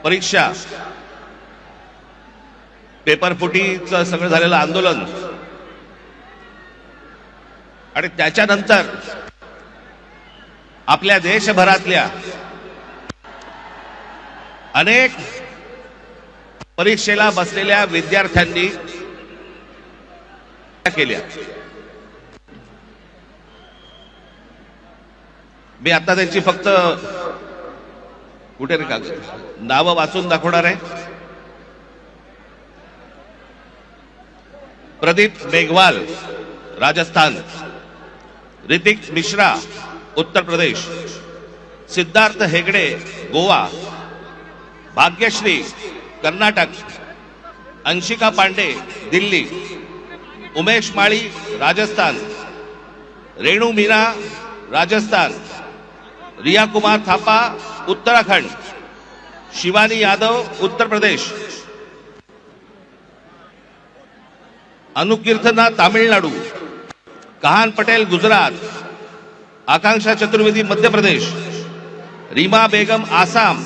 परीक्षा, पेपर फुटीचं सगळं झालेलं आंदोलन आणि त्याच्यानंतर आपल्या देशभरातल्या अनेक परीक्षेला बसलेल्या विद्यार्थ्यांनी केल्या। मी आता त्यांची फक्त कुठे नावं वाचून दाखवणार आहे। प्रदीप मेघवाल राजस्थान, ऋतिक मिश्रा उत्तर प्रदेश, सिद्धार्थ हेगड़े गोवा, भाग्यश्री कर्नाटक, अंशिका पांडे दिल्ली, उमेश माळी राजस्थान, रेणु मीना राजस्थान, रिया कुमार थापा उत्तराखंड, शिवानी यादव उत्तर प्रदेश, अनुकीर्तना तामिळनाडू, कहान पटेल गुजरात, आकांक्षा चतुर्वेदी मध्य प्रदेश, रीमा बेगम आसाम,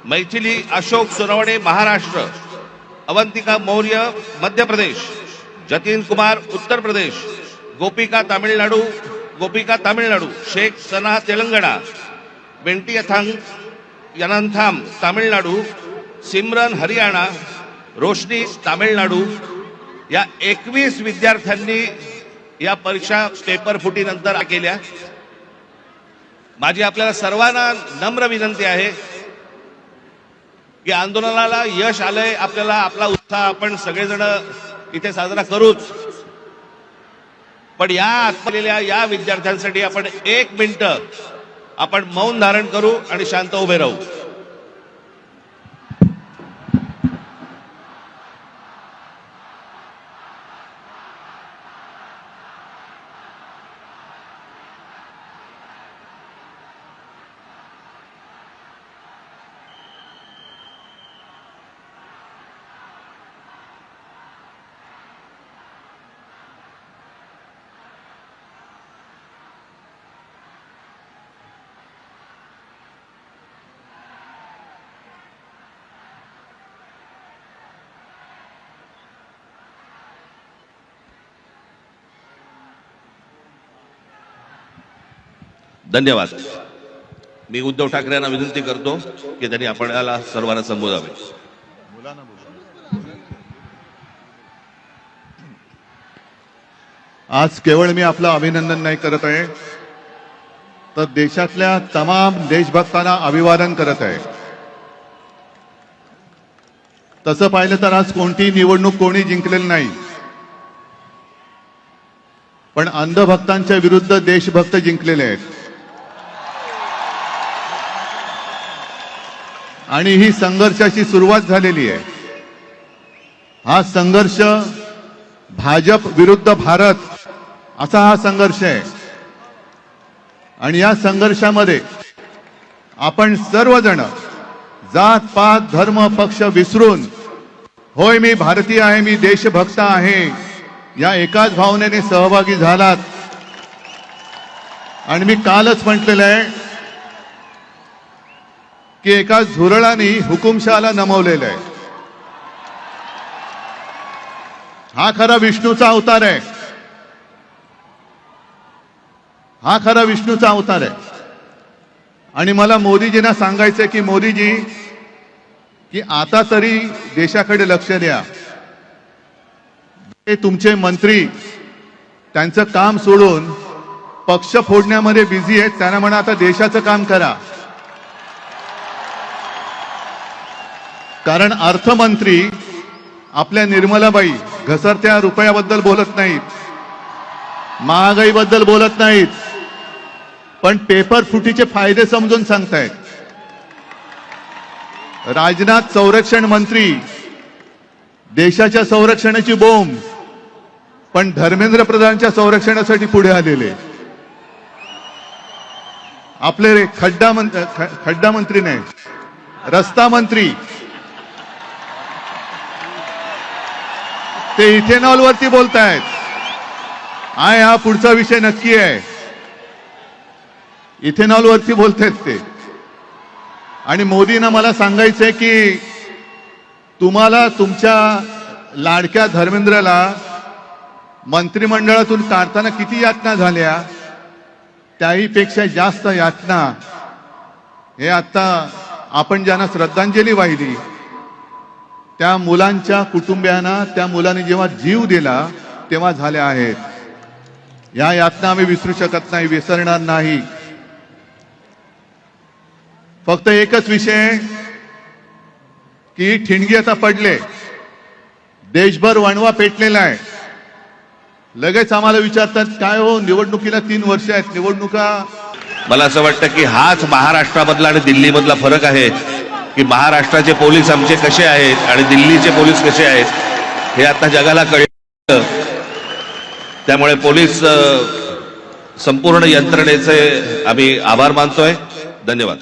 मैथिली अशोक सोनवणे महाराष्ट्र, अवंतिका मौर्य मध्य प्रदेश, जतिन कुमार उत्तर प्रदेश, गोपिका तामिळनाडू, शेख सना तेलंगणा, बेंटी यनंथाम तामिळनाडू, सिमरन हरियाणा, रोशनी तामिळनाडू या 21 विद्यार्थ्यांनी या परीक्षा पेपर फुटीनंतर केल्या। माझी आपल्याला सर्वांना नम्र विनंती आहे की आंदोलनाला यश आलंय, आपल्याला आपला उत्साह आपण सगळेजण इथे साजरा करूच, पण या आत्मलेल्या या विद्यार्थ्यांसाठी आपण 1 मिनिट आपण मौन धारण करू आणि शांत उभे राहू। धन्यवाद। मी उद्धव ठाकरे यांना विनंती करतो की त्यांनी आपल्याला सर्वांना संबोधावे। आज केवळ मी आपलं अभिनंदन नाही करत आहे, तर देशातल्या तमाम देशभक्तांना अभिवादन करत आहे। तसं पाहिलं तर आज कोणती निवडणूक कोणी जिंकलेली नाही, पण अंधभक्तांच्या विरुद्ध देशभक्त जिंकलेले आहेत। आणि ही संघर्षाची सुरुवात झालेली आहे। हा संघर्ष भाजप विरुद्ध भारत असा हा संघर्ष आहे। आणि या संघर्षामध्ये आपण सर्वजण जात पात धर्म पक्ष विसरून, होय मी भारतीय आहे, मी देशभक्त आहे, या एकाच भावनेने सहभागी झालात। आणि मी कालच म्हटलेलं आहे की एका झुरळाने हुकुमशहाला नमवलेलं आहे। हा खरा विष्णूचा अवतार आहे, हा खरा विष्णूचा अवतार आहे। आणि मला मोदीजींना सांगायचंय की मोदीजी, की आता तरी देशाकडे लक्ष द्या। तुमचे मंत्री त्यांचं काम सोडून पक्ष फोडण्यामध्ये बिझी आहेत, त्यांना म्हणा आता देशाचं काम करा। कारण अर्थमंत्री आपल्या निर्मलाबाई घसरत्या रुपयाबद्दल बोलत नाहीत, महागाईबद्दल बोलत नाहीत, पण पेपर फुटीचे फायदे समजून सांगतायत। राजनाथ संरक्षण मंत्री देशाच्या संरक्षणाची बोंब, पण धर्मेंद्र प्रधानच्या संरक्षणासाठी पुढे आलेले। आपले खड्डा मंत्री नाही, रस्ता मंत्री, ते इथेनॉल वरती बोलतायत। हा पुढचा विषय नक्की आहे, इथेनॉल वरती बोलतायत ते। आणि मोदींना मला सांगायचंय की तुम्हाला तुमच्या लाडक्या धर्मेंद्रला मंत्रिमंडळातून काढताना किती यातना झाल्या, त्याहीपेक्षा जास्त यातना हे आता आपण ज्यांना श्रद्धांजली वाहिली त्या मुलांच्या कुटुंबियांना, त्या मुलांनी जेव्हा जीव दिला तेव्हा झाल्या आहेत. या यातना आम्ही विसरू शकत नाही, विसरणार नाही. फक्त एकच विषय की ठिणगी आता पडले, देशभर वणवा पेटलेला आहे. लगेच आम्हाला विचारतात काय हो निवडणुकीला 3 वर्ष आहेत, निवडणुका. मला असं वाटतं की हाच महाराष्ट्रामधला आणि दिल्लीमधला फरक आहे की महाराष्ट्राचे पोलीस आमचे कसे आहेत आणि दिल्लीचे पोलीस कसे आहेत हे आता जगाला कळलं. त्यामुळे पोलीस संपूर्ण यंत्रणेचे आम्ही आभार मानतोय. धन्यवाद.